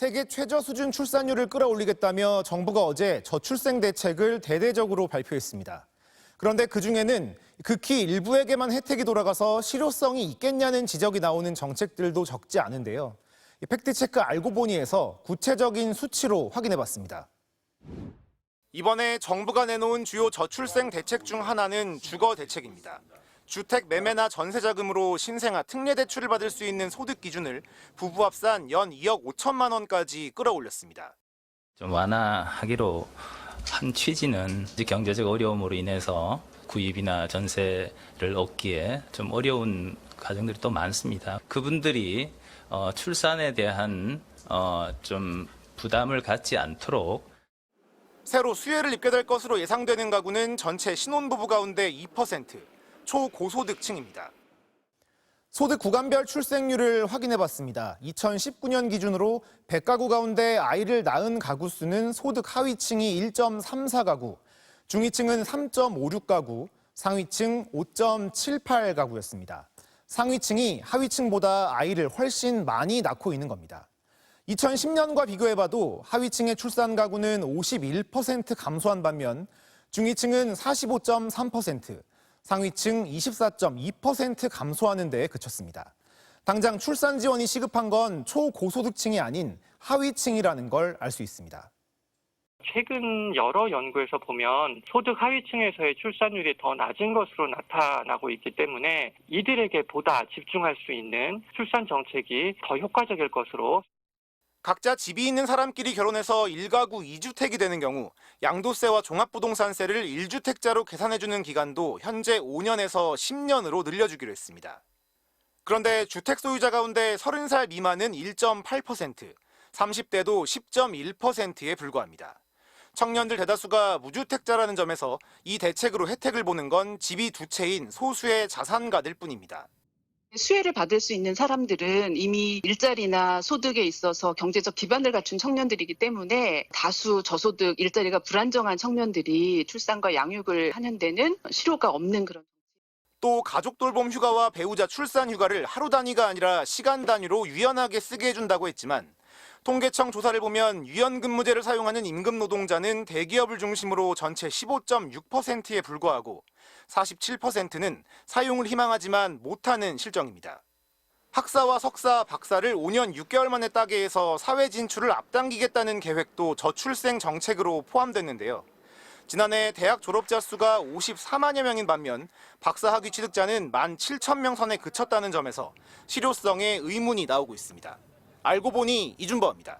세계 최저 수준 출산율을 끌어올리겠다며 정부가 어제 저출생 대책을 대대적으로 발표했습니다. 그런데 그중에는 극히 일부에게만 혜택이 돌아가서 실효성이 있겠냐는 지적이 나오는 정책들도 적지 않은데요. 팩트체크 알고 보니에서 구체적인 수치로 확인해봤습니다. 이번에 정부가 내놓은 주요 저출생 대책 중 하나는 주거 대책입니다. 주택 매매나 전세 자금으로 신생아 특례 대출을 받을 수 있는 소득 기준을 부부 합산 연 2억 5천만 원까지 끌어올렸습니다. 좀 완화하기로 한 취지는 경제적 어려움으로 인해서 구입이나 전세를 얻기에 좀 어려운 가정들이 또 많습니다. 그분들이 출산에 대한 좀 부담을 갖지 않도록 새로 수혜를 입게 될 것으로 예상되는 가구는 전체 신혼부부 가운데 2%, 초고소득층입니다. 소득 구간별 출생률을 확인해봤습니다. 2019년 기준으로 100가구 가운데 아이를 낳은 가구 수는 소득 하위층이 1.34가구, 중위층은 3.56가구, 상위층 5.78가구였습니다. 상위층이 하위층보다 아이를 훨씬 많이 낳고 있는 겁니다. 2010년과 비교해봐도 하위층의 출산 가구는 51% 감소한 반면 중위층은 45.3%, 상위층 24.2% 감소하는 데 그쳤습니다. 당장 출산 지원이 시급한 건 초고소득층이 아닌 하위층이라는 걸 알 수 있습니다. 최근 여러 연구에서 보면 소득 하위층에서의 출산율이 더 낮은 것으로 나타나고 있기 때문에 이들에게 보다 집중할 수 있는 출산 정책이 더 효과적일 것으로. 각자 집이 있는 사람끼리 결혼해서 1가구 2주택이 되는 경우 양도세와 종합부동산세를 1주택자로 계산해주는 기간도 현재 5년에서 10년으로 늘려주기로 했습니다. 그런데 주택 소유자 가운데 30살 미만은 1.8%, 30대도 10.1%에 불과합니다. 청년들 대다수가 무주택자라는 점에서 이 대책으로 혜택을 보는 건 집이 두 채인 소수의 자산가들 뿐입니다. 수혜를 받을 수 있는 사람들은 이미 일자리나 소득에 있어서 경제적 기반을 갖춘 청년들이기 때문에 다수 저소득 일자리가 불안정한 청년들이 출산과 양육을 하는 데는 실효가 없는 그런. 또 가족 돌봄 휴가와 배우자 출산 휴가를 하루 단위가 아니라 시간 단위로 유연하게 쓰게 해준다고 했지만 통계청 조사를 보면 유연근무제를 사용하는 임금 노동자는 대기업을 중심으로 전체 15.6%에 불과하고 47%는 사용을 희망하지만 못하는 실정입니다. 학사와 석사, 박사를 5년 6개월 만에 따게 해서 사회 진출을 앞당기겠다는 계획도 저출생 정책으로 포함됐는데요. 지난해 대학 졸업자 수가 54만여 명인 반면 박사학위 취득자는 17,000명 선에 그쳤다는 점에서 실효성에 의문이 나오고 있습니다. 알고 보니 이준범입니다.